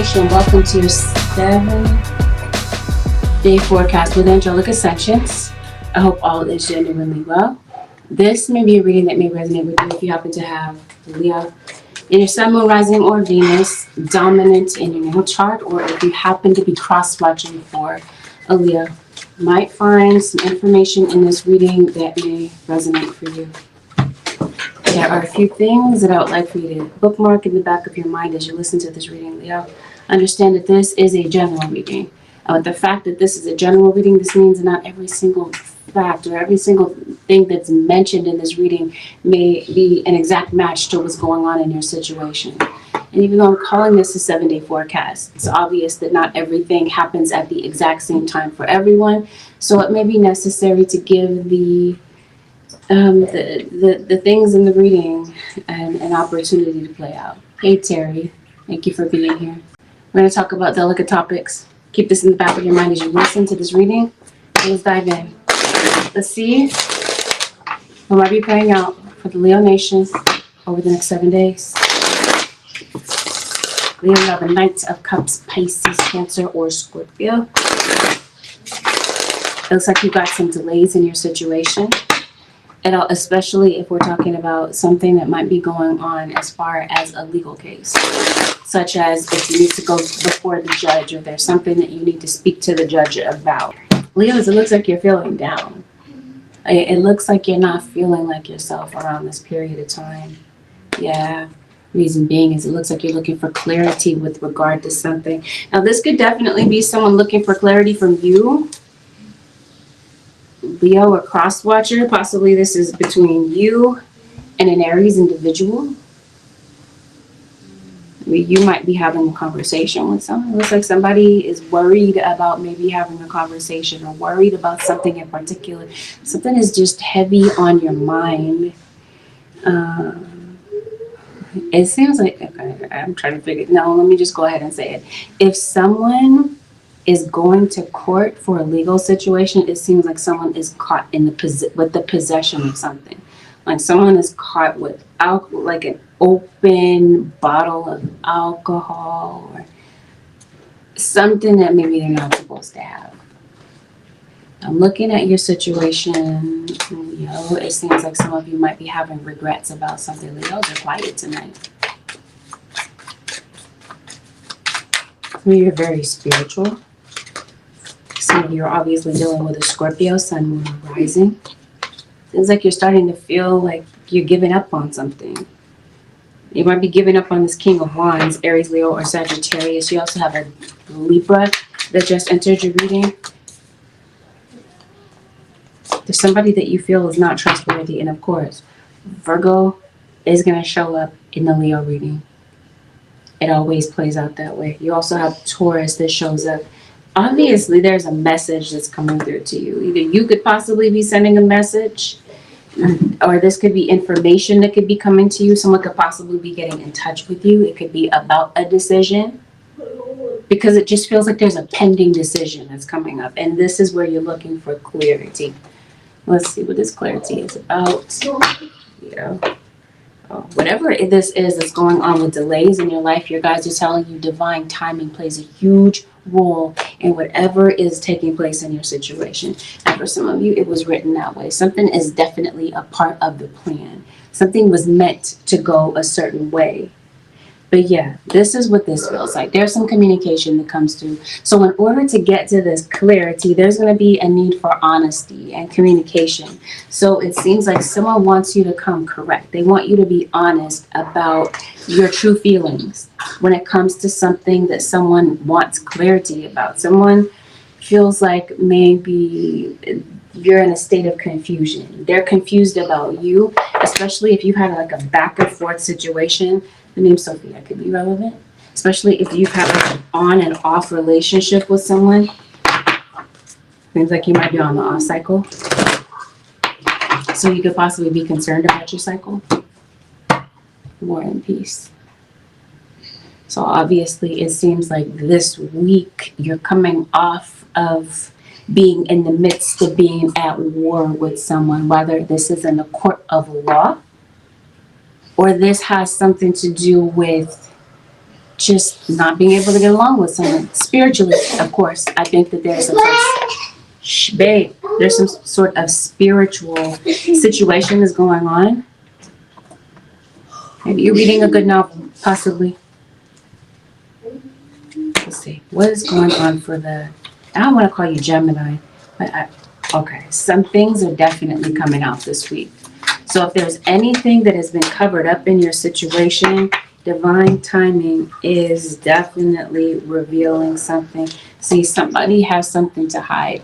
Confrontation. Welcome to your 7-day forecast with angelic ascensions. I hope all is genuinely well. This may be a reading that may resonate with you if you happen to have Leo in your sun, moon, rising, or Venus dominant in your natal chart, or if you happen to be cross-watching for a Leo. You might find some information in this reading that may resonate for you. There are a few things that I would like for you to bookmark in the back of your mind as you listen to this reading, Leo. Understand that this is a general reading. With the fact that this is a general reading, this means that not every single fact or every single thing that's mentioned in this reading may be an exact match to what's going on in your situation. And even though I'm calling this a 7-day forecast, it's obvious that not everything happens at the exact same time for everyone. So it may be necessary to give the things in the reading an opportunity to play out. Hey Terry, thank you for being here. We're going to talk about delicate topics. Keep this in the back of your mind as you listen to this reading. Let's dive in. Let's see what might be playing out for the Leo Nation over the next 7 days. Leo, you have the Knight of Cups, Pisces, Cancer, or Scorpio. It looks like you've got some delays in your situation. And especially if we're talking about something that might be going on as far as a legal case, such as if you need to go before the judge or there's something that you need to speak to the judge about. Leos, it looks like you're feeling down. It looks like you're not feeling like yourself around this period of time. Yeah. Reason being is it looks like you're looking for clarity with regard to something. Now, this could definitely be someone looking for clarity from you, Leo, or cross-watcher. Possibly this is between you and an Aries individual. You might be having a conversation with someone. It looks like somebody is worried about maybe having a conversation or worried about something in particular. Something is just heavy on your mind. It seems like, okay, I'm trying to figure, no, let me just go ahead and say it. If someone is going to court for a legal situation, it seems like someone is caught in with the possession of something. Like someone is caught with like an open bottle of alcohol or something that maybe they're not supposed to have. I'm looking at your situation, Leo. It seems like some of you might be having regrets about something. Leos are quiet tonight. You're very spiritual. Some of you are obviously dealing with a Scorpio, sun, moon, rising. Seems like you're starting to feel like you're giving up on something. You might be giving up on this King of Wands, Aries, Leo, or Sagittarius. You also have a Libra that just entered your reading. There's somebody that you feel is not trustworthy. And of course, Virgo is going to show up in the Leo reading. It always plays out that way. You also have Taurus that shows up. Obviously, there's a message that's coming through to you. Either you could possibly be sending a message, or this could be information that could be coming to you. Someone could possibly be getting in touch with you. It could be about a decision, because it just feels like there's a pending decision that's coming up. And this is where you're looking for clarity. Let's see what this clarity is about. Yeah. Whatever this is that's going on with delays in your life, your guides are telling you divine timing plays a huge role in whatever is taking place in your situation. And for some of you, it was written that way. Something is definitely a part of the plan. Something was meant to go a certain way. But yeah, this is what this feels like. There's some communication that comes through. So in order to get to this clarity, there's going to be a need for honesty and communication. So it seems like someone wants you to come correct. They want you to be honest about your true feelings when it comes to something that someone wants clarity about. Someone feels like maybe you're in a state of confusion. They're confused about you, especially if you've had like a back and forth situation. The name Sophia could be relevant, especially if you've had like an on and off relationship with someone. Seems like you might be on the off cycle. So you could possibly be concerned about your cycle. War and peace. So obviously it seems like this week you're coming off of being in the midst of being at war with someone, whether this is in the court of law or this has something to do with just not being able to get along with someone. Spiritually, of course, I think that there's some babe, there's some sort of spiritual situation that's going on. Maybe you're reading a good novel, possibly. Let's see. What is going on for the, I don't want to call you Gemini, but okay, some things are definitely coming out this week. So if there's anything that has been covered up in your situation, divine timing is definitely revealing something. See, somebody has something to hide.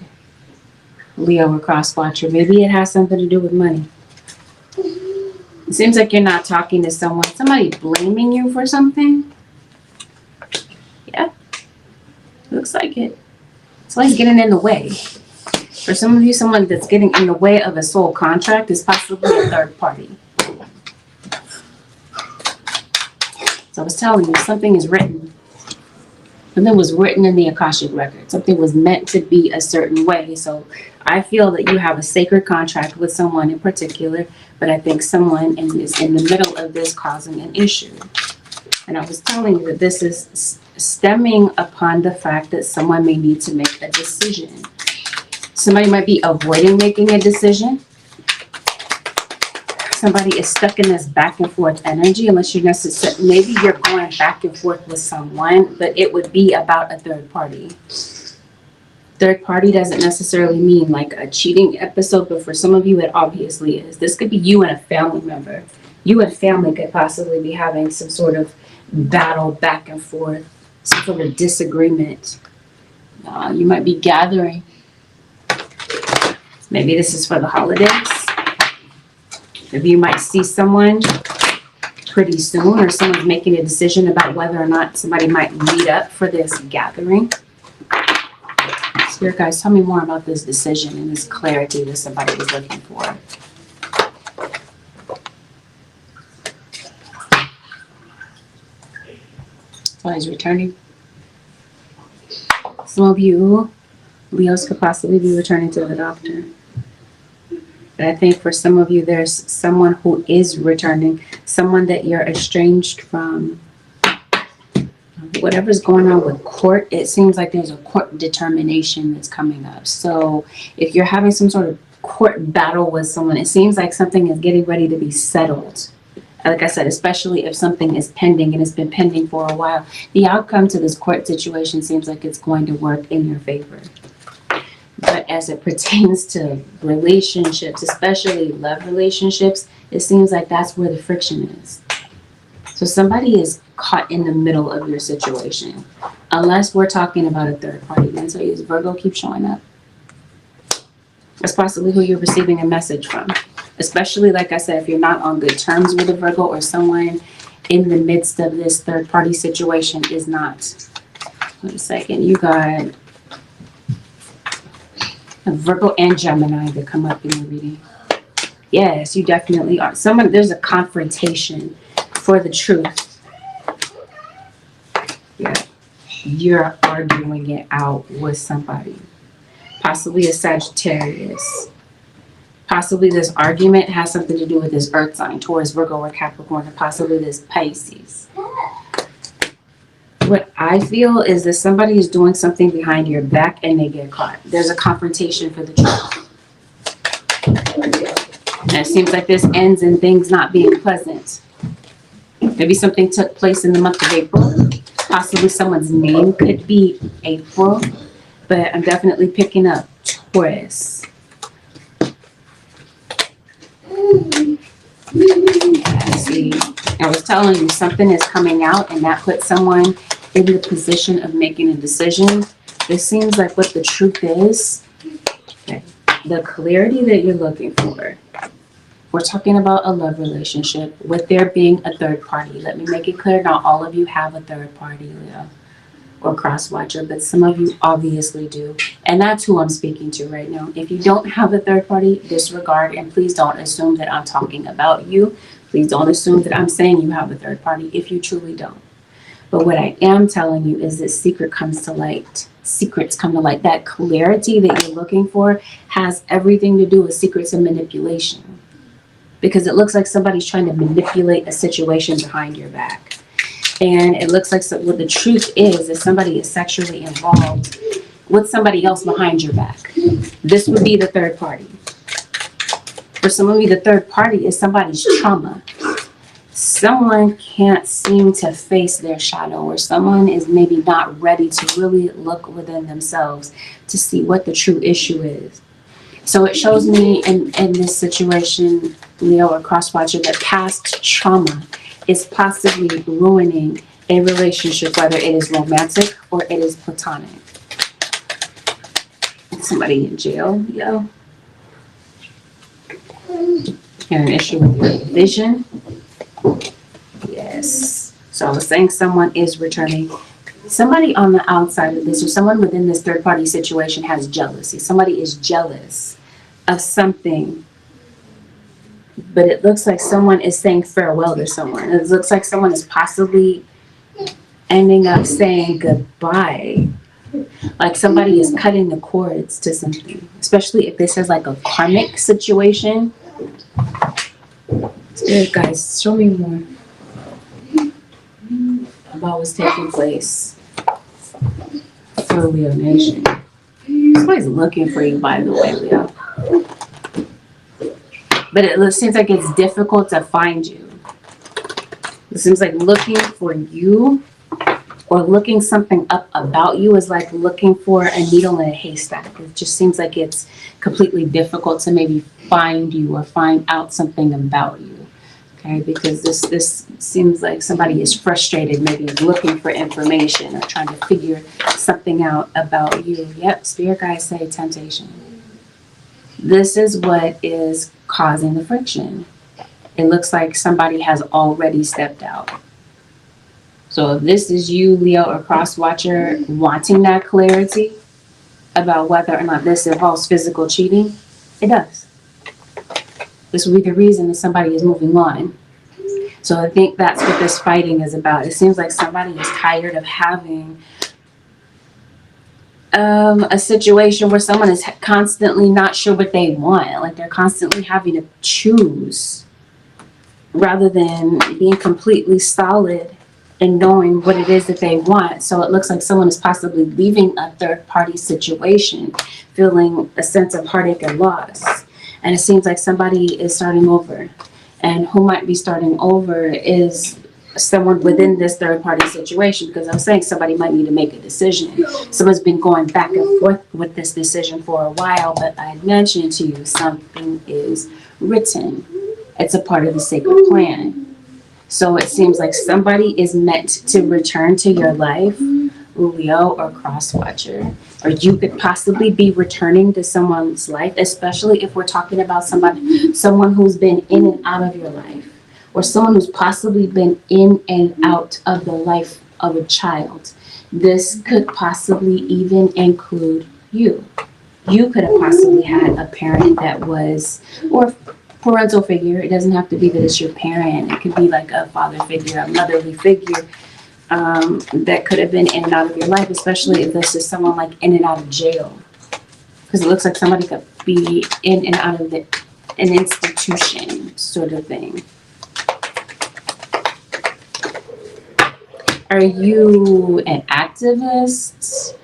Leo or cross watcher. Maybe it has something to do with money. It seems like you're not talking to someone. Somebody blaming you for something. Yeah, looks like it. Someone's getting in the way. For some of you, someone that's getting in the way of a soul contract is possibly a third party. So I was telling you, something is written. Something was written in the Akashic record. Something was meant to be a certain way. So I feel that you have a sacred contract with someone in particular, but I think someone is in the middle of this causing an issue. And I was telling you that this is stemming upon the fact that someone may need to make a decision. Somebody might be avoiding making a decision. Somebody is stuck in this back and forth energy, unless you're necessarily, maybe you're going back and forth with someone, but it would be about a third party. Third party doesn't necessarily mean like a cheating episode, but for some of you, it obviously is. This could be you and a family member. You and family could possibly be having some sort of battle back and forth, some sort of disagreement. You might be gathering. Maybe this is for the holidays. Maybe you might see someone pretty soon, or someone's making a decision about whether or not somebody might meet up for this gathering. Spirit guys, tell me more about this decision and this clarity that somebody was looking for. So he's returning. Some of you, Leos, could possibly be returning to the doctor. But I think for some of you, there's someone who is returning, someone that you're estranged from. Whatever's going on with court, it seems like there's a court determination that's coming up. So if you're having some sort of court battle with someone, it seems like something is getting ready to be settled. Like I said, especially if something is pending and it's been pending for a while, the outcome to this court situation seems like it's going to work in your favor. But as it pertains to relationships, especially love relationships, it seems like that's where the friction is. So somebody is caught in the middle of your situation. Unless we're talking about a third party. Then so is Virgo keep showing up. That's possibly who you're receiving a message from. Especially, like I said, if you're not on good terms with a Virgo, or someone in the midst of this third party situation is not. Wait a second, you got a Virgo and Gemini that come up in the reading. Yes, you definitely are. There's a confrontation for the truth. Yeah, you're arguing it out with somebody. Possibly a Sagittarius. Possibly this argument has something to do with this earth sign, Taurus, Virgo, or Capricorn, and possibly this Pisces. What I feel is that somebody is doing something behind your back and they get caught. There's a confrontation for the truth. And it seems like this ends in things not being pleasant. Maybe something took place in the month of April. Possibly someone's name could be April, but I'm definitely picking up Taurus. See, I was telling you, something is coming out and that puts someone in the position of making a decision. This seems like what the truth is. Okay. The clarity that you're looking for. We're talking about a love relationship with there being a third party. Let me make it clear, not all of you have a third party, Leo, or cross watcher, but some of you obviously do. And that's who I'm speaking to right now. If you don't have a third party, disregard, and please don't assume that I'm talking about you. Please don't assume that I'm saying you have a third party if you truly don't. But what I am telling you is that secrets come to light. That clarity that you're looking for has everything to do with secrets and manipulation. Because it looks like somebody's trying to manipulate a situation behind your back. And it looks like what the truth is somebody is sexually involved with somebody else behind your back. This would be the third party. For some of you, the third party is somebody's trauma. Someone can't seem to face their shadow, or someone is maybe not ready to really look within themselves to see what the true issue is. So it shows me in this situation, Leo or Crosswatcher, that past trauma is possibly ruining a relationship, whether it is romantic or it is platonic. Somebody in jail, yo. And an issue with your vision. Yes. So I was saying someone is returning. Somebody on the outside of this, or someone within this third party situation, has jealousy. Somebody is jealous of something, but it looks like someone is saying farewell to someone. It looks like someone is possibly ending up saying goodbye. Like somebody is cutting the cords to something, especially if this is like a karmic situation. Spirit guys, show me more about what's taking place for Leo Nation. Somebody's looking for you, by the way, Leo. But it seems like it's difficult to find you. It seems like looking for you or looking something up about you is like looking for a needle in a haystack. It just seems like it's completely difficult to maybe find you or find out something about you. Okay, because this seems like somebody is frustrated, maybe looking for information or trying to figure something out about you. Yep, spirit guides say temptation. This is what is causing the friction. It looks like somebody has already stepped out. So if this is you, Leo or Crosswatcher, wanting that clarity about whether or not this involves physical cheating, it does. This will be the reason that somebody is moving on. So I think that's what this fighting is about. It seems like somebody is tired of having a situation where someone is constantly not sure what they want. Like they're constantly having to choose rather than being completely solid and knowing what it is that they want. So it looks like someone is possibly leaving a third party situation, feeling a sense of heartache and loss. And it seems like somebody is starting over. And who might be starting over is someone within this third party situation, because I was saying somebody might need to make a decision. Someone's been going back and forth with this decision for a while, but I mentioned to you something is written. It's a part of the sacred plan. So it seems like somebody is meant to return to your life, Leo or Crosswatcher, or you could possibly be returning to someone's life, especially if we're talking about someone who's been in and out of your life, or someone who's possibly been in and out of the life of a child. This could possibly even include you. You could have possibly had a parent that was, or parental figure. It doesn't have to be that it's your parent. It could be like a father figure, a motherly figure that could have been in and out of your life, especially if this is someone like in and out of jail. Because it looks like somebody could be in and out of an institution sort of thing. Are you an activist?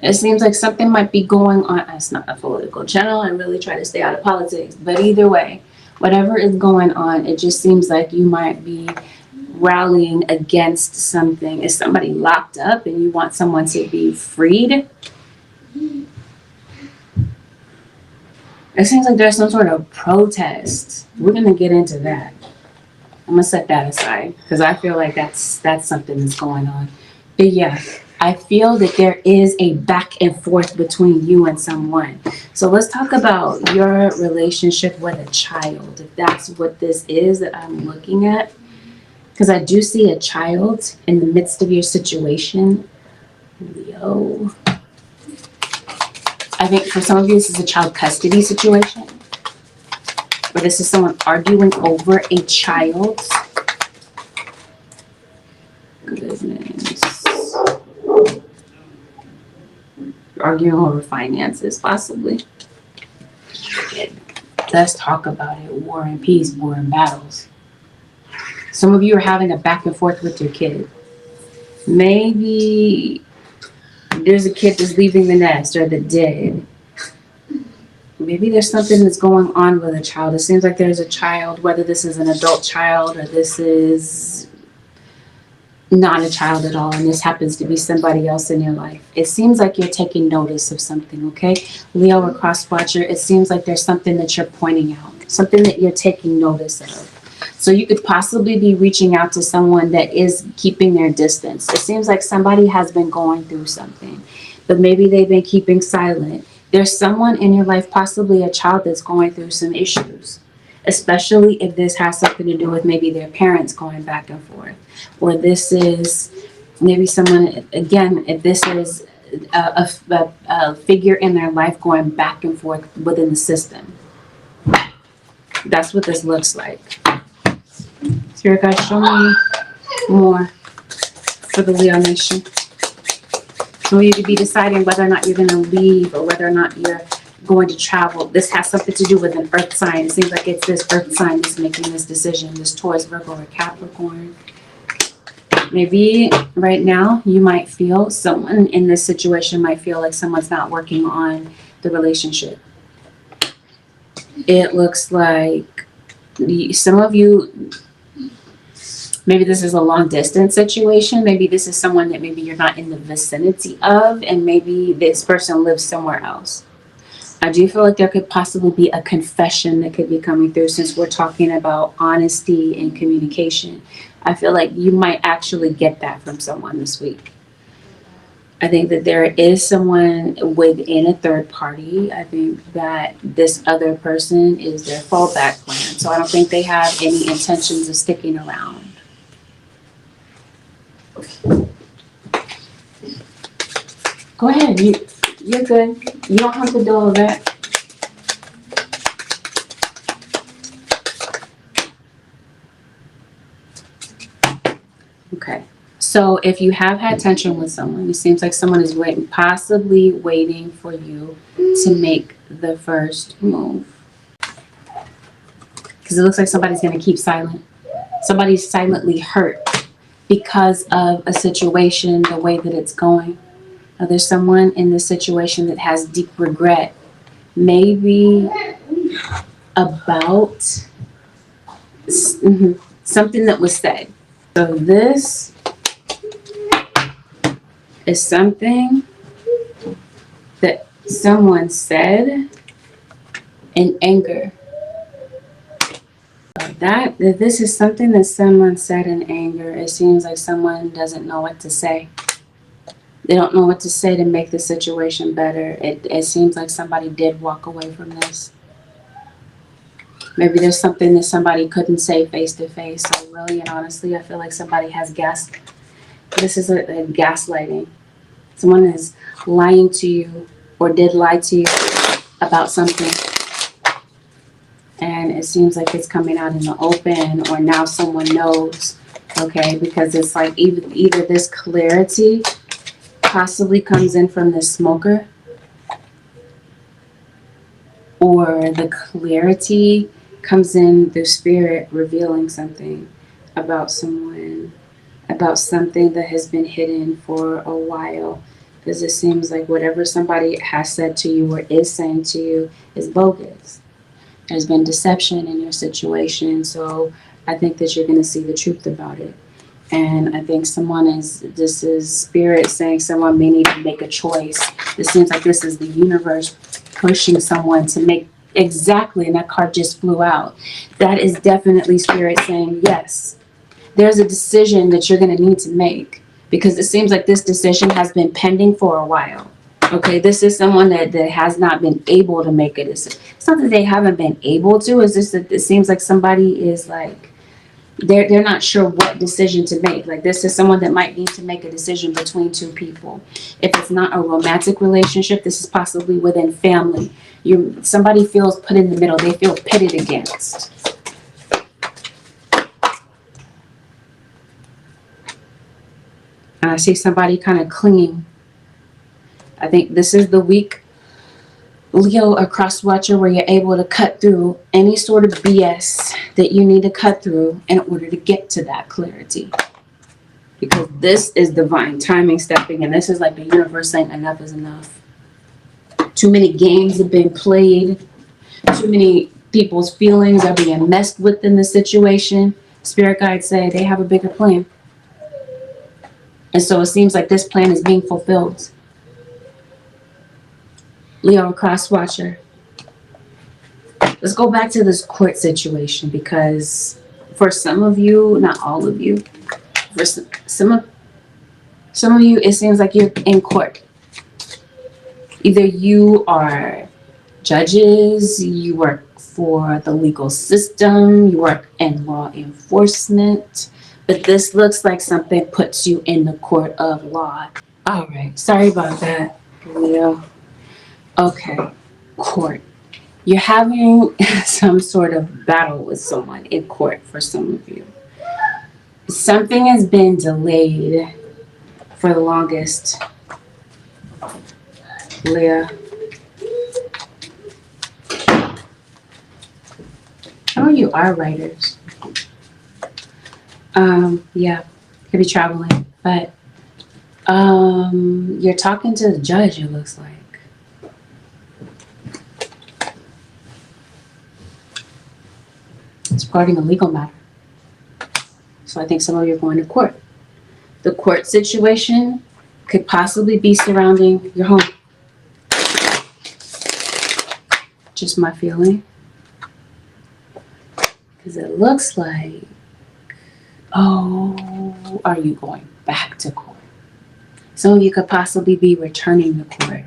It seems like something might be going on. It's not a political channel. I really try to stay out of politics. But either way, whatever is going on, it just seems like you might be rallying against something. Is somebody locked up and you want someone to be freed? It seems like there's some sort of protest. We're going to get into that. I'm going to set that aside because I feel like that's something that's going on. But yeah, I feel that there is a back and forth between you and someone. So let's talk about your relationship with a child, if that's what this is that I'm looking at. Because I do see a child in the midst of your situation, Leo. I think for some of you, this is a child custody situation. Or this is someone arguing over a child. Goodness. Arguing over finances, possibly. Let's talk about it. War and peace, war and battles. Some of you are having a back and forth with your kid. Maybe there's a kid that's leaving the nest or that did. Maybe there's something that's going on with a child. It seems like there's a child, whether this is an adult child or this is not a child at all, and this happens to be somebody else in your life. It seems like you're taking notice of something, okay? Leo or cross watcher, it seems like there's something that you're pointing out, something that you're taking notice of. So you could possibly be reaching out to someone that is keeping their distance. It seems like somebody has been going through something, but maybe they've been keeping silent. There's someone in your life, possibly a child, that's going through some issues, especially if this has something to do with maybe their parents going back and forth, or this is maybe someone, again, if this is a figure in their life going back and forth within the system. That's what this looks like. Spirit guys, show me more for the Leo Nation. So you could be deciding whether or not you're going to leave or whether or not you're going to travel. This has something to do with an earth sign. It seems like it's this earth sign that's making this decision, this Taurus, Virgo, or Capricorn. Maybe right now you might feel, someone in this situation might feel like someone's not working on the relationship. It looks like some of you, maybe this is a long distance situation. Maybe this is someone that maybe you're not in the vicinity of, and maybe this person lives somewhere else. I do feel like there could possibly be a confession that could be coming through, since we're talking about honesty and communication. I feel like you might actually get that from someone this week. I think that there is someone within a third party. I think that this other person is their fallback plan. So I don't think they have any intentions of sticking around. Go ahead. You're good. You don't have to do all that. Okay. So if you have had tension with someone, it seems like someone is possibly waiting for you to make the first move. Because it looks like somebody's going to keep silent. Somebody's silently hurt because of a situation, the way that it's going. Now, there's someone in this situation that has deep regret, maybe about something that was said. So this is something that someone said in anger. This is something that someone said in anger. It seems like someone doesn't know what to say. They don't know what to say to make the situation better. It seems like somebody did walk away from this. Maybe there's something that somebody couldn't say face to face. So really and honestly, I feel like somebody has this is a gaslighting. Someone is lying to you or did lie to you about something. And it seems like it's coming out in the open, or now someone knows, okay? Because it's like either this clarity possibly comes in from the smoker, or the clarity comes in through spirit revealing something about someone, about something that has been hidden for a while. Because it seems like whatever somebody has said to you or is saying to you is bogus. There's been deception in your situation, so I think that you're going to see the truth about it. And I think this is spirit saying someone may need to make a choice. It seems like this is the universe pushing someone to make exactly, and that card just flew out. That is definitely spirit saying, yes, there's a decision that you're going to need to make, because it seems like this decision has been pending for a while. Okay, this is someone that has not been able to make a decision. It's not that they haven't been able to, it's just that it seems like somebody is like, they're not sure what decision to make. Like, this is someone that might need to make a decision between two people. If it's not a romantic relationship, this is possibly within family. Somebody feels put in the middle. They feel pitted against. And I see somebody kind of clinging. I think this is the week Leo, a cross watcher, where you're able to cut through any sort of BS that you need to cut through in order to get to that clarity. Because this is divine timing stepping, and this is like the universe saying enough is enough. Too many games have been played. Too many people's feelings are being messed with in the situation. Spirit guides say they have a bigger plan. And so it seems like this plan is being fulfilled. Leo, cross watcher. Let's go back to this court situation, because for some of you, not all of you, for some of you, it seems like you're in court. Either you are judges, you work for the legal system, you work in law enforcement, but this looks like something puts you in the court of law. All right, sorry about that, Leo. Okay, court. You're having some sort of battle with someone in court for some of you. Something has been delayed for the longest, Leo. Some of you are writers. Yeah, could be traveling, but you're talking to the judge, it looks like. It's regarding a legal matter. So I think some of you are going to court. The court situation could possibly be surrounding your home. Just my feeling. Because it looks like, oh, are you going back to court? Some of you could possibly be returning to court.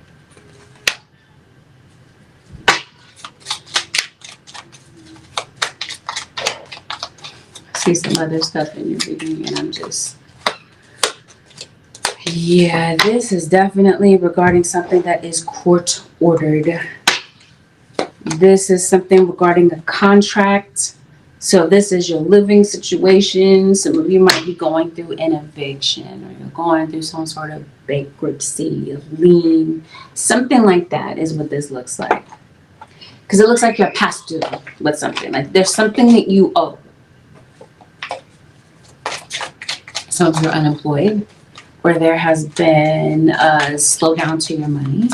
I see some other stuff in your reading, and I'm just, yeah, this is definitely regarding something that is court ordered. This is something regarding a contract. So this is your living situation. Some of you might be going through an eviction, or you're going through some sort of bankruptcy, a lien, something like that is what this looks like. Because it looks like you're past due with something. Like there's something that you owe. Some of you are unemployed, or there has been a slowdown to your money.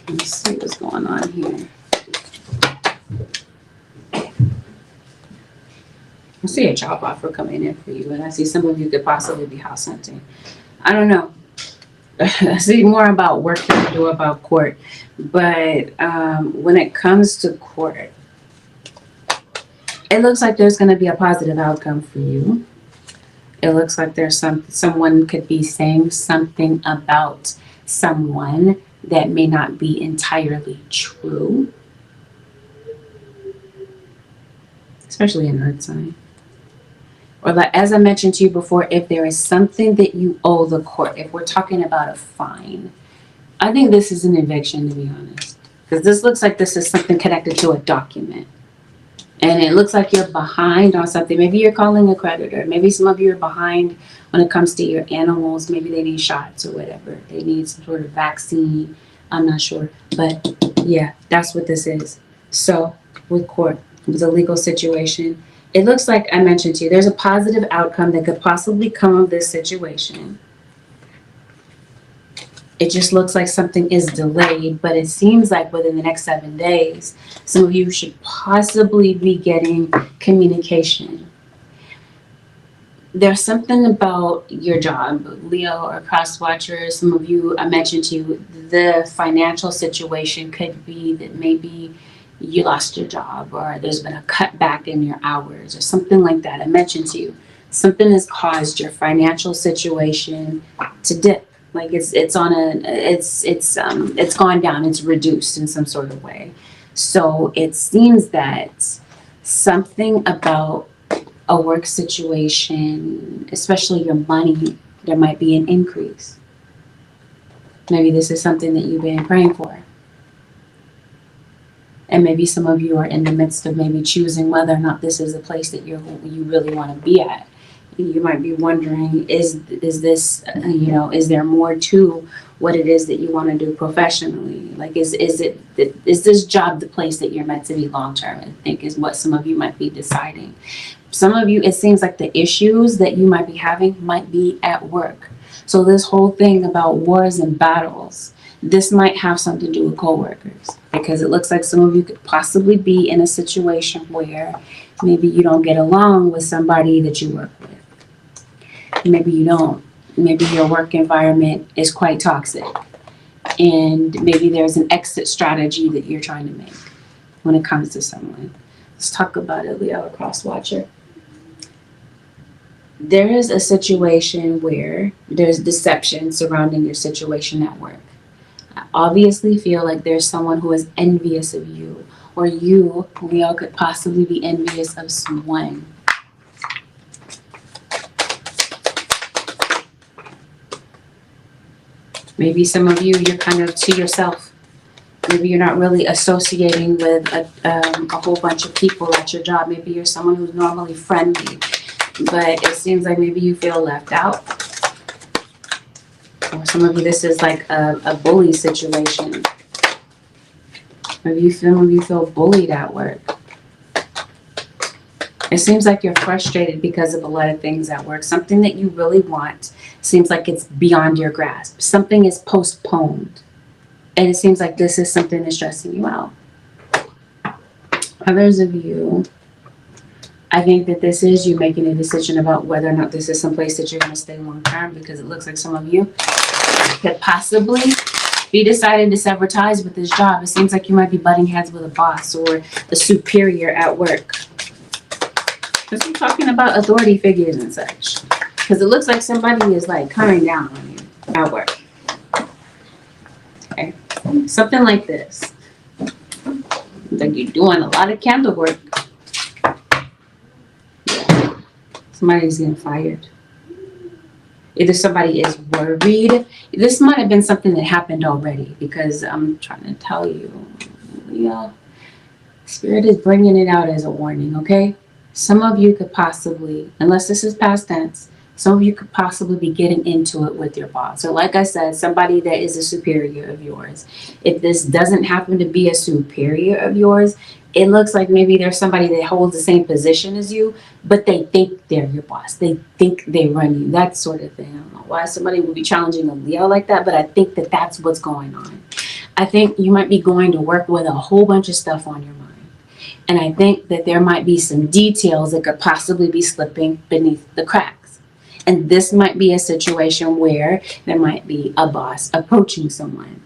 Let's see what's going on here. I see a job offer coming in for you, and I see some of you could possibly be house hunting. I don't know. I see more about work than I do about court. But when it comes to court, it looks like there's going to be a positive outcome for you. It looks like there's someone could be saying something about someone that may not be entirely true, especially an earth sign. Or like, as I mentioned to you before, if there is something that you owe the court, if we're talking about a fine, I think this is an eviction, to be honest, because this looks like this is something connected to a document. And it looks like you're behind on something. Maybe you're calling a creditor. Maybe some of you are behind when it comes to your animals. Maybe they need shots or whatever. They need some sort of vaccine. I'm not sure. But yeah, that's what this is. So with court, with a legal situation, it looks like I mentioned to you, there's a positive outcome that could possibly come of this situation. It just looks like something is delayed, but it seems like within the next 7 days, some of you should possibly be getting communication. There's something about your job, Leo or cross watcher. Some of you, I mentioned to you, the financial situation could be that maybe you lost your job, or there's been a cutback in your hours, or something like that. I mentioned to you, something has caused your financial situation to dip. Like it's gone down, it's reduced in some sort of way. So it seems that something about a work situation, especially your money, there might be an increase. Maybe this is something that you've been praying for. And maybe some of you are in the midst of maybe choosing whether or not this is a place that you really want to be at. you might be wondering, is this, is there more to what it is that you want to do professionally? Like, is this job the place that you're meant to be long term? I think is what some of you might be deciding. Some of you, it seems like the issues that you might be having might be at work. So this whole thing about wars and battles, this might have something to do with coworkers, because it looks like some of you could possibly be in a situation where maybe you don't get along with somebody that you work with. Maybe you don't. Maybe your work environment is quite toxic, and maybe there's an exit strategy that you're trying to make when it comes to someone. Let's talk about it, Leo, cross watcher. There is a situation where there's deception surrounding your situation at work. I obviously feel like there's someone who is envious of you, or you, Leo, could possibly be envious of someone. Maybe some of you, you're kind of to yourself. Maybe you're not really associating with a whole bunch of people at your job. Maybe you're someone who's normally friendly, but it seems like maybe you feel left out. Or some of you, this is like a bully situation. Maybe some of you feel bullied at work. It seems like you're frustrated because of a lot of things at work. Something that you really want seems like it's beyond your grasp. Something is postponed. And it seems like this is something that's stressing you out. Others of you, I think that this is you making a decision about whether or not this is someplace that you're going to stay long term, because it looks like some of you could possibly be deciding to sever ties with this job. It seems like you might be butting heads with a boss or a superior at work. Because we're talking about authority figures and such. Because it looks like somebody is like coming down on you at work. Okay. Something like this. Like you're doing a lot of candle work. Yeah. Somebody's getting fired. Either somebody is worried. This might have been something that happened already, because I'm trying to tell you, yeah, Spirit is bringing it out as a warning, okay? Some of you could possibly, unless this is past tense, some of you could possibly be getting into it with your boss. So like I said, somebody that is a superior of yours. If this doesn't happen to be a superior of yours, it looks like maybe there's somebody that holds the same position as you, but they think they're your boss. They think they run you, that sort of thing. I don't know why somebody would be challenging a Leo like that, but I think that that's what's going on. I think you might be going to work with a whole bunch of stuff on your mind. And I think that there might be some details that could possibly be slipping beneath the cracks. And this might be a situation where there might be a boss approaching someone.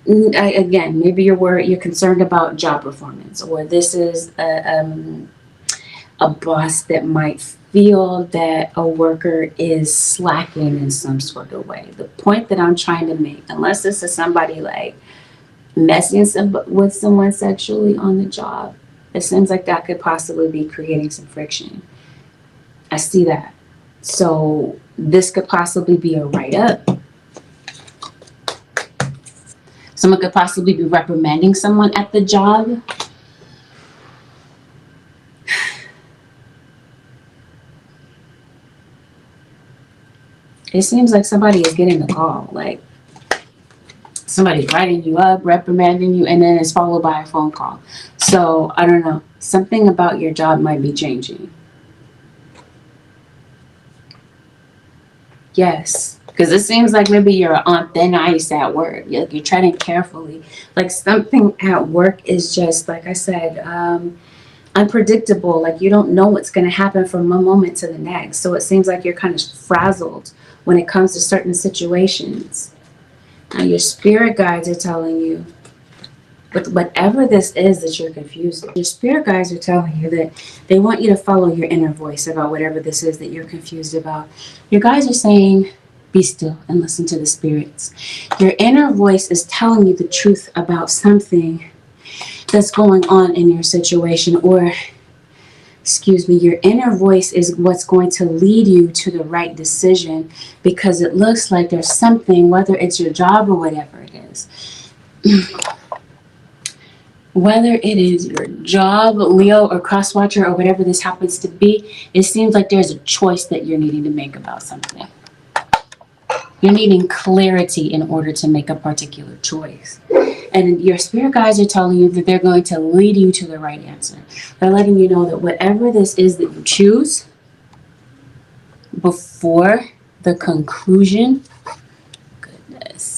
Again, maybe you're concerned about job performance, or this is a boss that might feel that a worker is slacking in some sort of way. The point that I'm trying to make, unless this is somebody like messing with someone sexually on the job, it seems like that could possibly be creating some friction. I see that. So this could possibly be a write-up. Someone could possibly be reprimanding someone at the job. It seems like somebody is getting the call, like somebody's writing you up, reprimanding you, and then it's followed by a phone call. So I don't know. Something about your job might be changing. Yes, because it seems like maybe you're on thin ice at work. You're treading carefully. Like something at work is just, like I said, unpredictable. Like you don't know what's going to happen from one moment to the next. So it seems like you're kind of frazzled when it comes to certain situations. Now your spirit guides are telling you, with whatever this is that you're confused with, your spirit guides are telling you that they want you to follow your inner voice about whatever this is that you're confused about. Your guides are saying, be still and listen to the spirits. Your inner voice is telling you the truth about something that's going on in your situation, or your inner voice is what's going to lead you to the right decision, because it looks like there's something, whether it's your job or whatever it is. Whether it is your job, Leo, or cross-watcher, or whatever this happens to be, it seems like there's a choice that you're needing to make about something. You're needing clarity in order to make a particular choice. And your spirit guides are telling you that they're going to lead you to the right answer. They're letting you know that whatever this is that you choose, before the conclusion,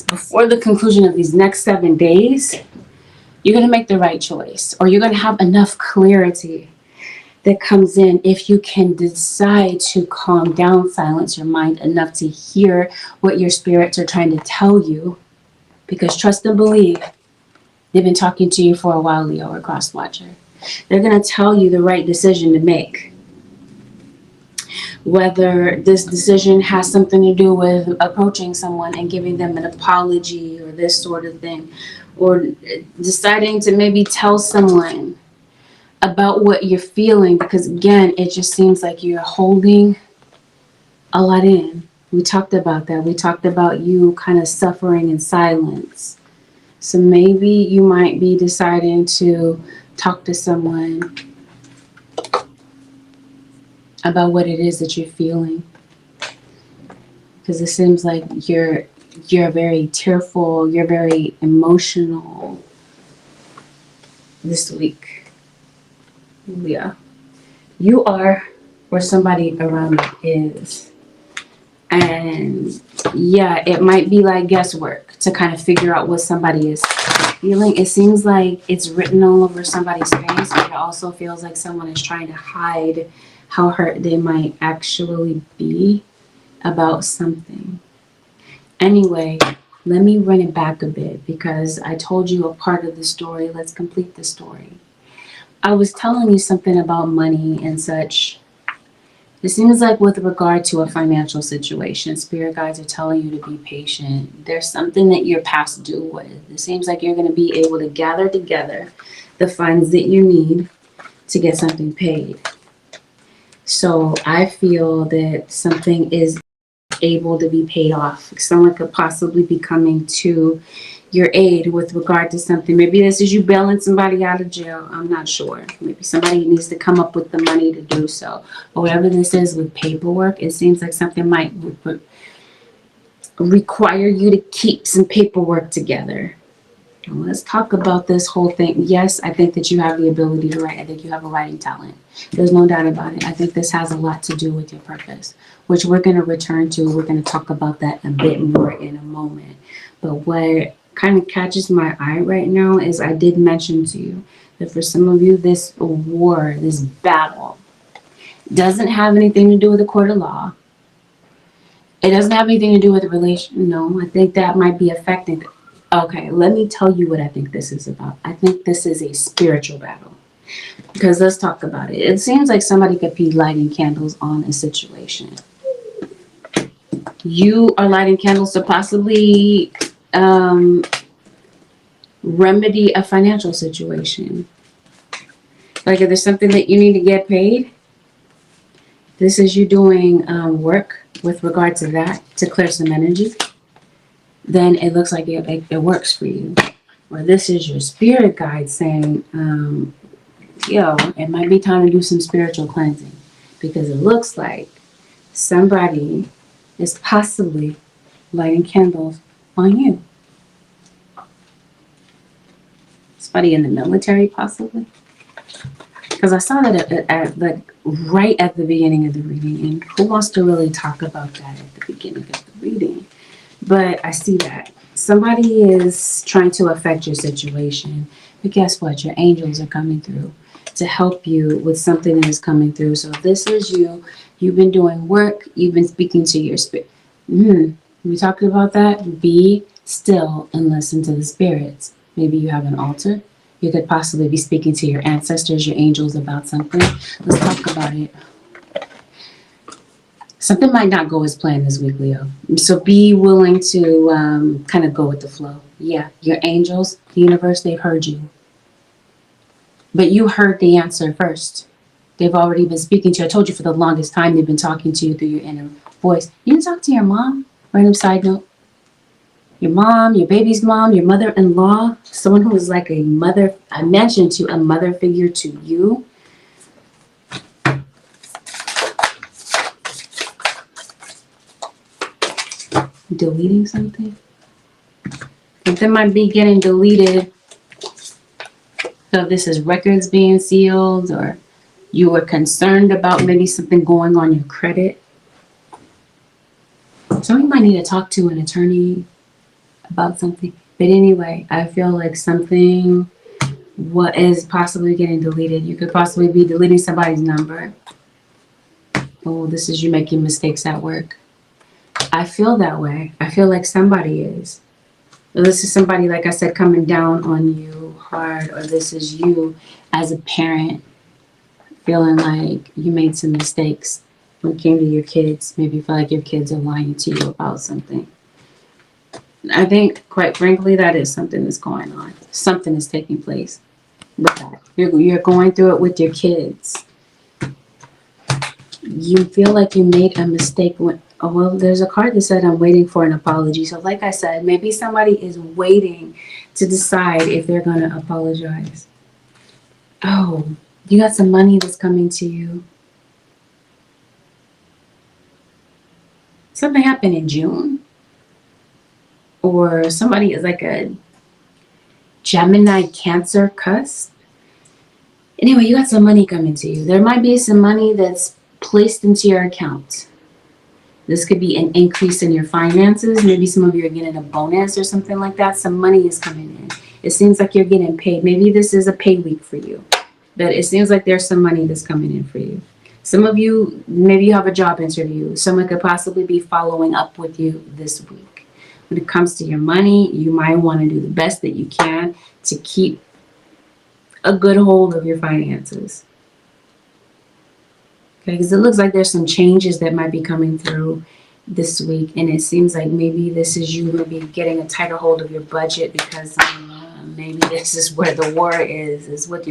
before the conclusion of these next 7 days, you're going to make the right choice, or you're going to have enough clarity that comes in if you can decide to calm down, silence your mind enough to hear what your spirits are trying to tell you. Because trust and believe, they've been talking to you for a while, Leo or Cross Watcher. They're going to tell you the right decision to make. Whether this decision has something to do with approaching someone and giving them an apology or this sort of thing, or deciding to maybe tell someone about what you're feeling, because again, it just seems like you're holding a lot in. We talked about that. We talked about you kind of suffering in silence. So maybe you might be deciding to talk to someone about what it is that you're feeling. Because it seems like you're very tearful, you're very emotional this week. Yeah. You are, or somebody around you is. And yeah, it might be like guesswork to kind of figure out what somebody is feeling. It seems like it's written all over somebody's face, but it also feels like someone is trying to hide how hurt they might actually be about something. Anyway, let me run it back a bit because I told you a part of the story. Let's complete the story. I was telling you something about money and such. It seems like with regard to a financial situation, spirit guides are telling you to be patient. There's something that you're past due with. It seems like you're going to be able to gather together the funds that you need to get something paid. So I feel that something is able to be paid off. Someone could possibly be coming to your aid with regard to something. Maybe this is you bailing somebody out of jail. I'm not sure. Maybe somebody needs to come up with the money to do so. But whatever this is with paperwork, it seems like something might require you to keep some paperwork together. Now, let's talk about this whole thing. Yes, I think that you have the ability to write. I think you have a writing talent. There's no doubt about it. I think this has a lot to do with your purpose, which we're going to return to. We're going to talk about that a bit more in a moment. But what kind of catches my eye right now is I did mention to you that for some of you, this war, this battle, doesn't have anything to do with the court of law. It doesn't have anything to do with the relation. No, I think that might be affecting. Okay, let me tell you what I think this is about. I think this is a spiritual battle. Because let's talk about it. It seems like somebody could be lighting candles on a situation. You are lighting candles to possibly remedy a financial situation. Like if there's something that you need to get paid, this is you doing work with regard to that to clear some energy. Then it looks like it works for you. Or this is your spirit guide saying, yo, it might be time to do some spiritual cleansing. Because it looks like somebody is possibly lighting candles on you. Somebody in the military, possibly. Because I saw that right at the beginning of the reading. And who wants to really talk about that at the beginning of the reading? But I see that. Somebody is trying to affect your situation. But guess what? Your angels are coming through to help you with something that is coming through. So if this is you, you've been doing work, you've been speaking to your spirit. We talked about that. Be still and listen to the spirits. Maybe you have an altar. You could possibly be speaking to your ancestors, your angels about something. Let's talk about it. Something might not go as planned this week, Leo. So be willing to kind of go with the flow. Yeah, your angels, the universe, they've heard you. But you heard the answer first. They've already been speaking to you. I told you for the longest time they've been talking to you through your inner voice. You can talk to your mom. Random side note. your mom, your baby's mom, your mother-in-law, someone who is like a mother, I mentioned to a mother figure to you. Deleting something. Something might be getting deleted. So this is records being sealed, or you were concerned about maybe something going on your credit. Somebody might need to talk to an attorney about something. But anyway, I feel like something what is possibly getting deleted. You could possibly be deleting somebody's number. Oh, this is you making mistakes at work. I feel that way. I feel like somebody is. This is somebody, like I said, coming down on you hard, or this is you as a parent feeling like you made some mistakes when it came to your kids. Maybe you feel like your kids are lying to you about something. I think, quite frankly, that is something that's going on. Something is taking place with that. You're going through it with your kids. You feel like you made a mistake when, oh, well, there's a card that said I'm waiting for an apology. So like I said, maybe somebody is waiting to decide if they're going to apologize. Oh, you got some money that's coming to you. Something happened in June. Or somebody is like a Gemini Cancer cusp. Anyway, you got some money coming to you. There might be some money that's placed into your account. This could be an increase in your finances. Maybe some of you are getting a bonus or something like that. Some money is coming in. It seems like you're getting paid. Maybe this is a pay week for you. But it seems like there's some money that's coming in for you. Some of you, maybe you have a job interview. Someone could possibly be following up with you this week. When it comes to your money, you might want to do the best that you can to keep a good hold of your finances. Okay, because it looks like there's some changes that might be coming through this week, and it seems like maybe this is you maybe getting a tighter hold of your budget because maybe this is where the war is with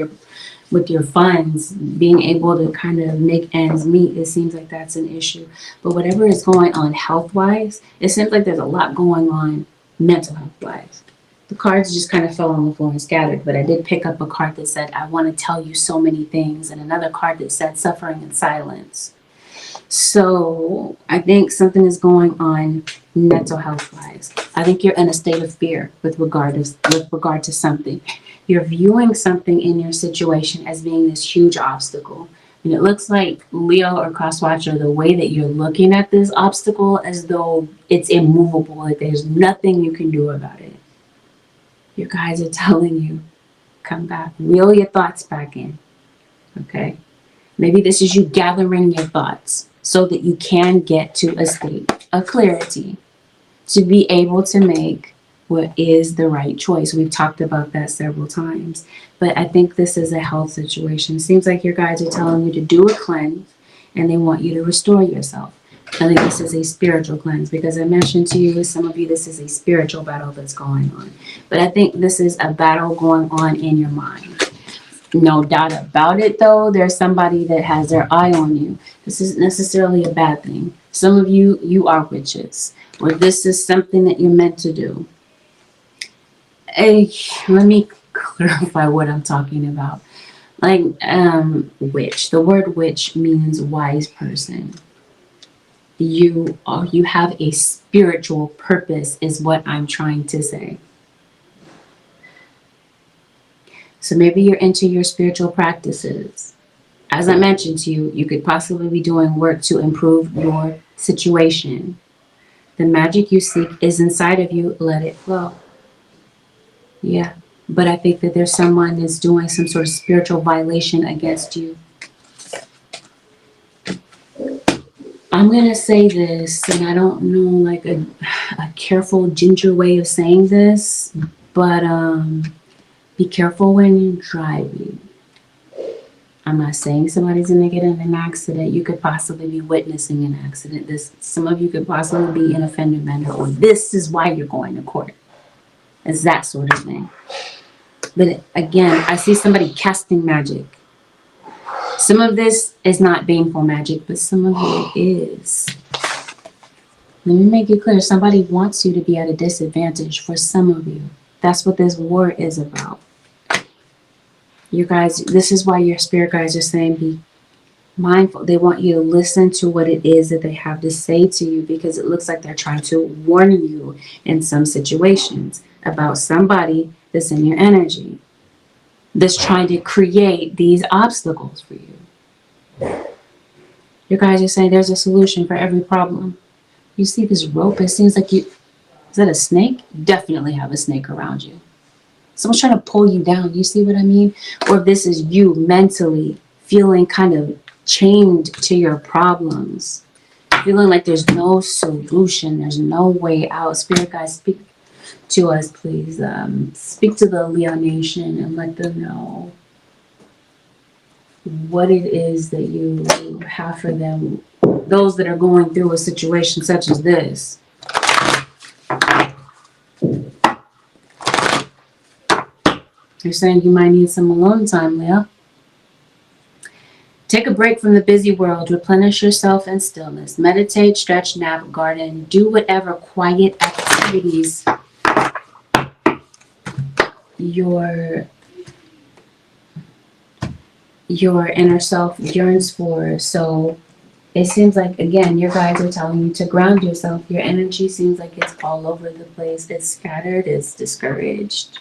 your funds, being able to kind of make ends meet. It seems like that's an issue. But whatever is going on health-wise, it seems like there's a lot going on mental health-wise. The cards just kind of fell on the floor and scattered, but I did pick up a card that said, I want to tell you so many things, and another card that said, suffering in silence. So I think something is going on mental health-wise. I think you're in a state of fear with regard to something. You're viewing something in your situation as being this huge obstacle. And it looks like Leo or Crosswatcher, the way that you're looking at this obstacle as though it's immovable, like there's nothing you can do about it. Your guides are telling you, come back, reel your thoughts back in, okay? Maybe this is you gathering your thoughts so that you can get to a state of clarity to be able to make what is the right choice. We've talked about that several times, but I think this is a health situation. It seems like your guides are telling you to do a cleanse and they want you to restore yourself. I think this is a spiritual cleanse because I mentioned to you, some of you, this is a spiritual battle that's going on. But I think this is a battle going on in your mind. No doubt about it, though, there's somebody that has their eye on you. This isn't necessarily a bad thing. Some of you, you are witches, or this is something that you're meant to do. Hey, let me clarify what I'm talking about. Like, witch. The word witch means wise person. You have a spiritual purpose is what I'm trying to say. So maybe you're into your spiritual practices. As I mentioned to you, you could possibly be doing work to improve your situation. The magic you seek is inside of you. Let it flow. Yeah. But I think that there's someone that's doing some sort of spiritual violation against you. I'm going to say this, and I don't know like a careful ginger way of saying this, but be careful when you're driving. I'm not saying somebody's going to get in an accident. You could possibly be witnessing an accident. Some of you could possibly be an offender bender, or this is why you're going to court. It's that sort of thing. But again, I see somebody casting magic. Some of this is not baneful magic, but some of it is. Let me make it clear. Somebody wants you to be at a disadvantage for some of you. That's what this war is about. You guys, this is why your spirit guides are saying be mindful. They want you to listen to what it is that they have to say to you, because it looks like they're trying to warn you in some situations about somebody that's in your energy, that's trying to create these obstacles for you. You guys are saying there's a solution for every problem. You see this rope, it seems like you, is that a snake? You definitely have a snake around you. Someone's trying to pull you down. You see what I mean? Or if this is you mentally feeling kind of chained to your problems, feeling like there's no solution, there's no way out. Spirit guys, speak to us, please. Speak to the Leo Nation and let them know what it is that you have for them. Those that are going through a situation such as this. You're saying you might need some alone time, Leo. Take a break from the busy world. Replenish yourself in stillness. Meditate, stretch, nap, garden. Do whatever quiet activities your inner self yearns for. So it seems like, again, your guides are telling you to ground yourself. Your energy seems like it's all over the place. It's scattered. It's discouraged.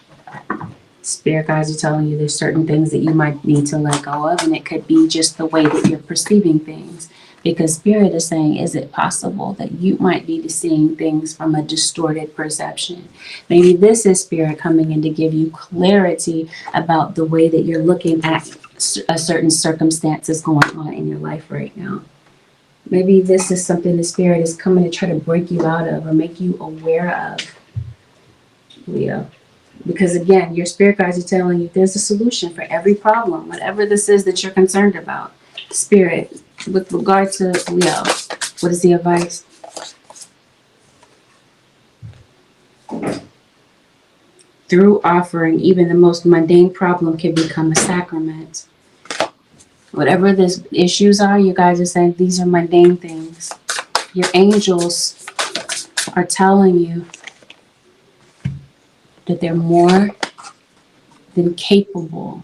Spirit guides are telling you there's certain things that you might need to let go of, and it could be just the way that you're perceiving things. Because Spirit is saying, is it possible that you might be seeing things from a distorted perception? Maybe this is Spirit coming in to give you clarity about the way that you're looking at a certain circumstances going on in your life right now. Maybe this is something the Spirit is coming to try to break you out of or make you aware of, Leo. Because again, your spirit guides are telling you there's a solution for every problem, whatever this is that you're concerned about. Spirit, with regard to Leo, what is the advice? Through offering, even the most mundane problem can become a sacrament. Whatever the issues are, you guys are saying these are mundane things. Your angels are telling you that they're more than capable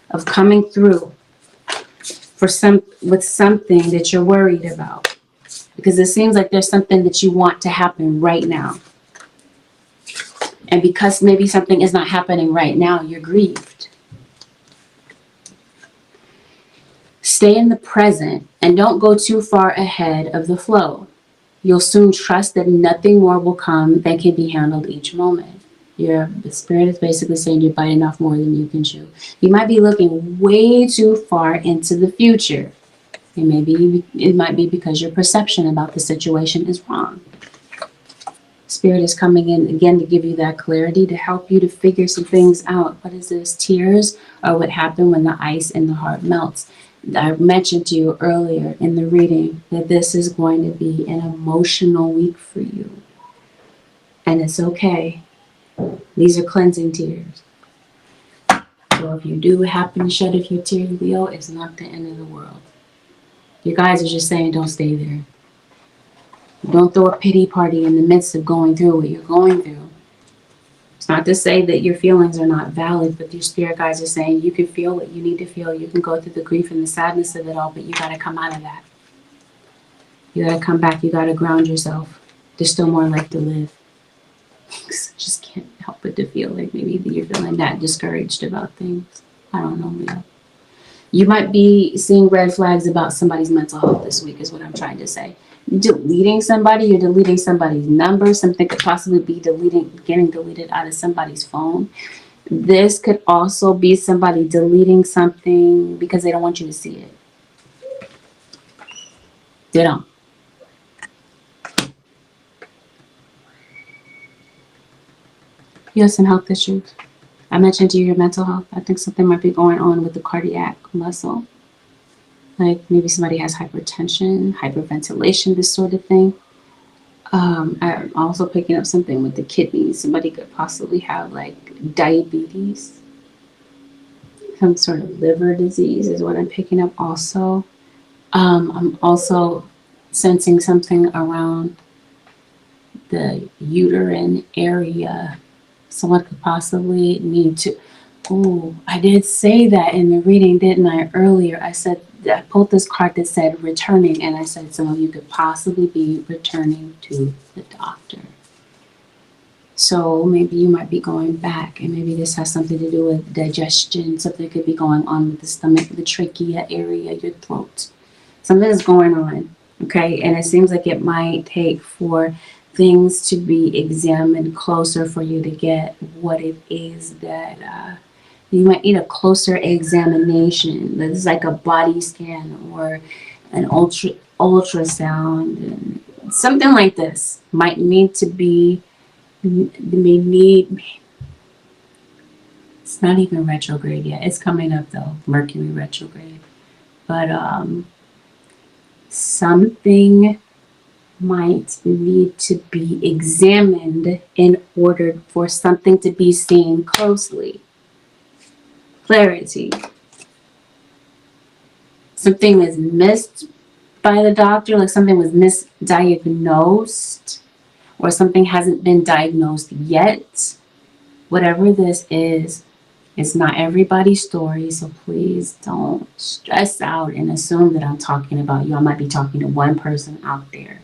of coming through with something that you're worried about. Because it seems like there's something that you want to happen right now. And because maybe something is not happening right now, you're grieved. Stay in the present and don't go too far ahead of the flow. You'll soon trust that nothing more will come than can be handled each moment. Your spirit is basically saying you're biting off more than you can chew. You might be looking way too far into the future. And maybe it might be because your perception about the situation is wrong. Spirit is coming in again to give you that clarity, to help you to figure some things out. What is this? Tears are what happen when the ice in the heart melts. I mentioned to you earlier in the reading that this is going to be an emotional week for you. And it's okay. These are cleansing tears. So if you do happen to shed a few tears, Leo, it's not the end of the world. You guys are just saying don't stay there. Don't throw a pity party in the midst of going through what you're going through. It's not to say that your feelings are not valid, but your spirit guides are saying you can feel what you need to feel. You can go through the grief and the sadness of it all, but you got to come out of that. You got to come back. You got to ground yourself. There's still more life to live. Just can't help but to feel like maybe you're feeling that discouraged about things. I don't know, Leo. You might be seeing red flags about somebody's mental health this week is what I'm trying to say. Deleting somebody, you're deleting somebody's number. Something could possibly be getting deleted out of somebody's phone. This could also be somebody deleting something because they don't want you to see it. They don't. You have some health issues. I mentioned to you your mental health. I think something might be going on with the cardiac muscle. Like maybe somebody has hypertension, hyperventilation, this sort of thing. I'm also picking up something with the kidneys. Somebody could possibly have like diabetes, some sort of liver disease is what I'm picking up also. I'm also sensing something around the uterine area. Someone could possibly need to. Oh, I did say that in the reading, didn't I, earlier? I said, I pulled this card that said returning, and I said some of you could possibly be returning to the doctor. So maybe you might be going back, and maybe this has something to do with digestion. Something could be going on with the stomach, the trachea area, your throat. Something is going on, okay? And it seems like it might take for things to be examined closer for you to get what it is that you might need a closer examination. This is like a body scan or an ultrasound, and something like this might need to be may need. It's not even retrograde yet. It's coming up though, Mercury retrograde. But something might need to be examined in order for something to be seen closely. Clarity. Something is missed by the doctor, like something was misdiagnosed, or something hasn't been diagnosed yet. Whatever this is, it's not everybody's story, so please don't stress out and assume that I'm talking about you. I might be talking to one person out there.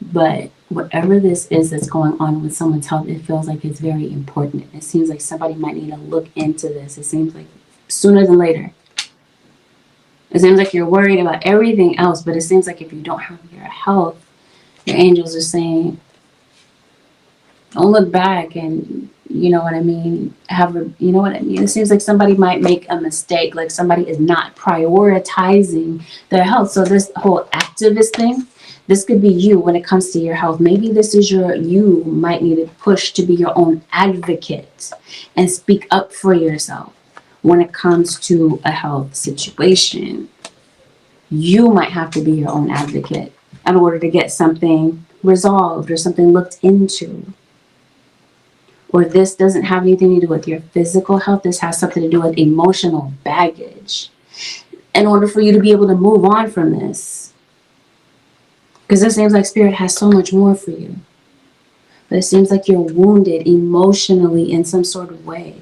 But whatever this is that's going on with someone's health, it feels like it's very important. It seems like somebody might need to look into this. It seems like sooner than later. It seems like you're worried about everything else, but it seems like if you don't have your health, your angels are saying, don't look back, and you know what I mean, you know what I mean? It seems like somebody might make a mistake, like somebody is not prioritizing their health. So this whole activist thing, this could be you when it comes to your health. Maybe this is you might need to push to be your own advocate and speak up for yourself when it comes to a health situation. You might have to be your own advocate in order to get something resolved or something looked into. Or this doesn't have anything to do with your physical health. This has something to do with emotional baggage. In order for you to be able to move on from this. Because it seems like Spirit has so much more for you. But it seems like you're wounded emotionally in some sort of way.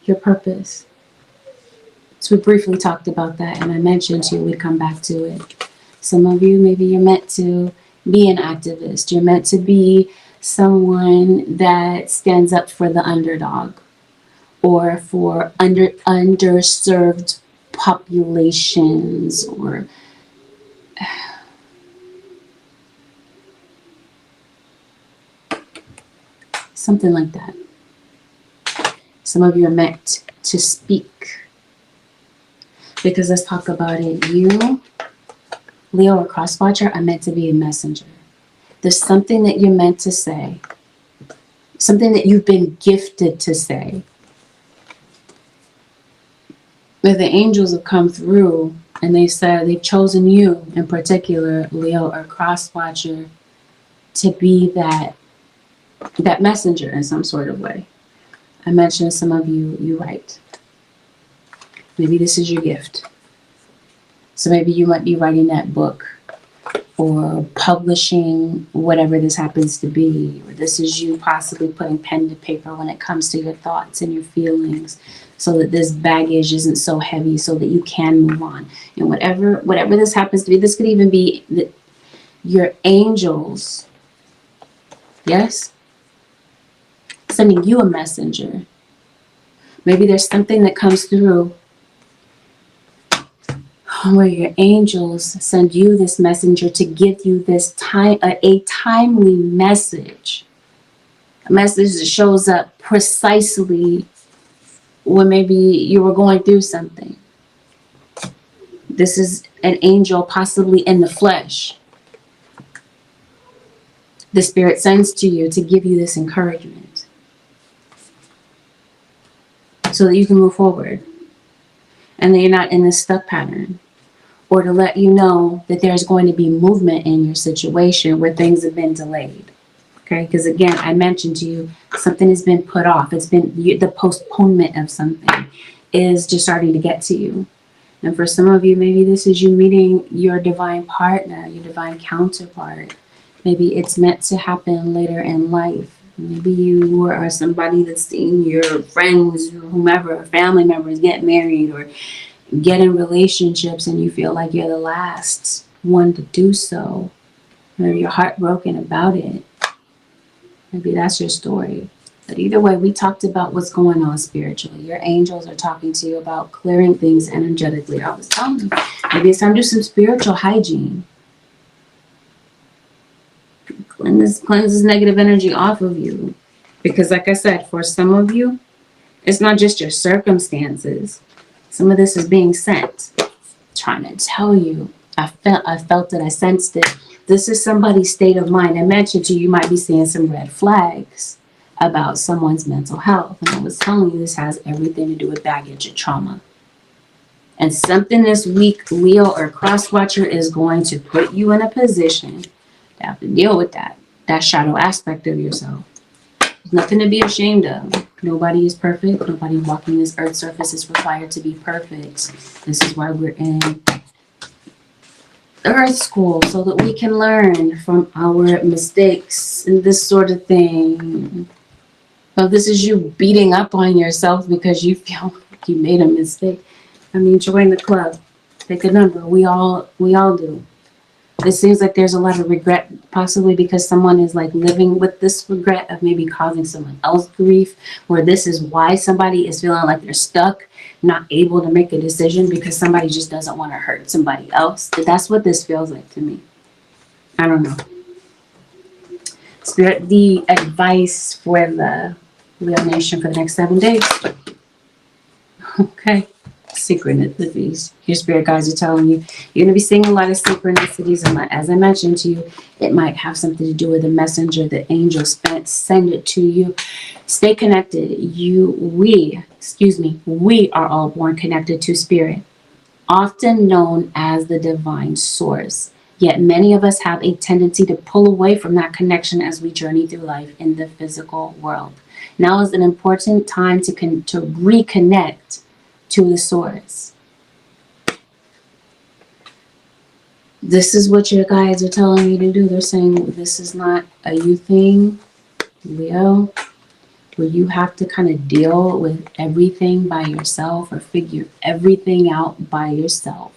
Your purpose. So we briefly talked about that, and I mentioned to you we'd come back to it. Some of you, maybe you're meant to be an activist. You're meant to be someone that stands up for the underdog or for underserved populations, or something like that. Some of you are meant to speak. Because let's talk about it. You, Leo or Crosswatcher, are meant to be a messenger. There's something that you're meant to say. Something that you've been gifted to say. But the angels have come through and they said they've chosen you in particular, Leo or Crosswatcher, to be that messenger in some sort of way. I mentioned some of you write. Maybe this is your gift. So maybe you might be writing that book or publishing whatever this happens to be. Or this is you possibly putting pen to paper when it comes to your thoughts and your feelings, so that this baggage isn't so heavy, so that you can move on. And whatever this happens to be, this could even be your angels, yes, sending you a messenger. Maybe there's something that comes through where your angels send you this messenger to give you this a timely message. A message that shows up precisely when maybe you were going through something. This is an angel possibly in the flesh. The Spirit sends to you to give you this encouragement so that you can move forward and that you're not in this stuck pattern, or to let you know that there's going to be movement in your situation where things have been delayed. Okay, because again, I mentioned to you, something has been put off. It's been the postponement of something is just starting to get to you. And for some of you, maybe this is you meeting your divine partner, your divine counterpart. Maybe it's meant to happen later in life. Maybe you are somebody that's seeing your friends, whomever, family members get married or get in relationships, and you feel like you're the last one to do so. Maybe you're heartbroken about it. Maybe that's your story. But either way, we talked about what's going on spiritually. Your angels are talking to you about clearing things energetically. I was telling you, maybe it's time to do some spiritual hygiene. Cleanse this negative energy off of you. Because like I said, for some of you, it's not just your circumstances. Some of this is being sent. Trying to tell you. I felt it, I sensed it. This is somebody's state of mind. I mentioned to you, you might be seeing some red flags about someone's mental health. And I was telling you, this has everything to do with baggage and trauma. And something this week, Leo or cross watcher, is going to put you in a position to have to deal with that shadow aspect of yourself. There's nothing to be ashamed of. Nobody is perfect. Nobody walking this earth surface is required to be perfect. This is why we're in earth school, so that we can learn from our mistakes and this sort of thing. So this is you beating up on yourself because you feel like you made a mistake. I mean, join the club. Pick a number. We all do. It seems like there's a lot of regret, possibly because someone is like living with this regret of maybe causing someone else grief, where this is why somebody is feeling like they're stuck, not able to make a decision because somebody just doesn't want to hurt somebody else. That's what this feels like to me. I don't know. Spirit, the advice for the Leo Nation for the next 7 days. Okay. Synchronicities. Your spirit guides are telling you you're going to be seeing a lot of synchronicities, and as I mentioned to you, it might have something to do with the messenger, the angel send it to you. Stay connected. We are all born connected to spirit, often known as the divine source. Yet many of us have a tendency to pull away from that connection as we journey through life in the physical world. Now is an important time to reconnect to the source. This is what your guides are telling you to do. They're saying this is not a you thing, Leo, where you have to kind of deal with everything by yourself or figure everything out by yourself.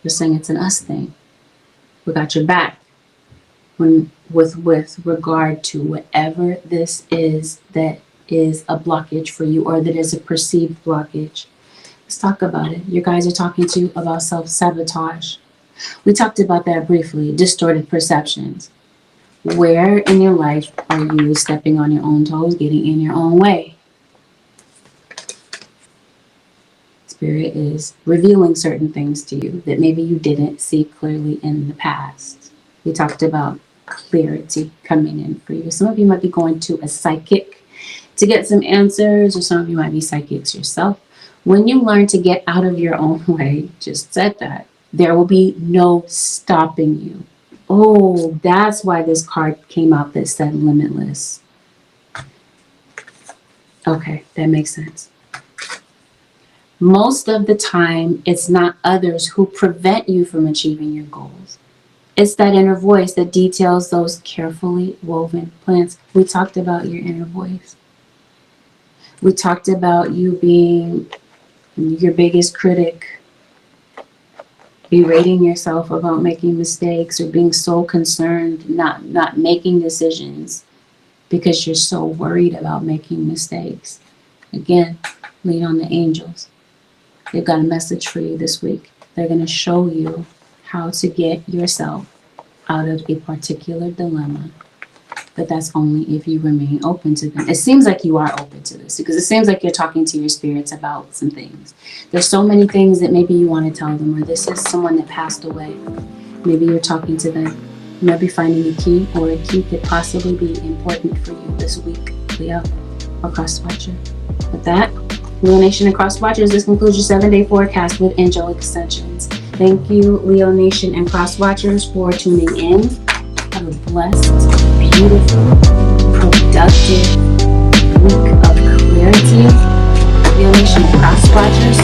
They're saying it's an us thing. We got your back with regard to whatever this is that is a blockage for you, or that is a perceived blockage. Let's talk about it. You guys are talking to you about self-sabotage. We talked about that briefly. Distorted perceptions. Where in your life are you stepping on your own toes, getting in your own way? Spirit is revealing certain things to you that maybe you didn't see clearly in the past. We talked about clarity coming in for you. Some of you might be going to a psychic to get some answers, or some of you might be psychics yourself. When you learn to get out of your own way, just said that, there will be no stopping you. Oh, that's why this card came out that said limitless. Okay, that makes sense. Most of the time, it's not others who prevent you from achieving your goals. It's that inner voice that details those carefully woven plans. We talked about your inner voice. We talked about you being your biggest critic, berating yourself about making mistakes, or being so concerned not making decisions because you're so worried about making mistakes. Again, lean on the angels. They've got a message for you this week. They're going to show you how to get yourself out of a particular dilemma. But that's only if you remain open to them. It seems like you are open to this, because it seems like you're talking to your spirits about some things. There's so many things that maybe you want to tell them, or this is someone that passed away. Maybe you're talking to them. You might be finding a key, or a key could possibly be important for you this week, Leo, or Crosswatcher. With that, Leo Nation and Crosswatchers, this concludes your 7-day forecast with angelic ascensions. Thank you, Leo Nation and Crosswatchers, for tuning in. Have a blessed, beautiful, productive week of clarity. Leo Nation and Crosswatchers,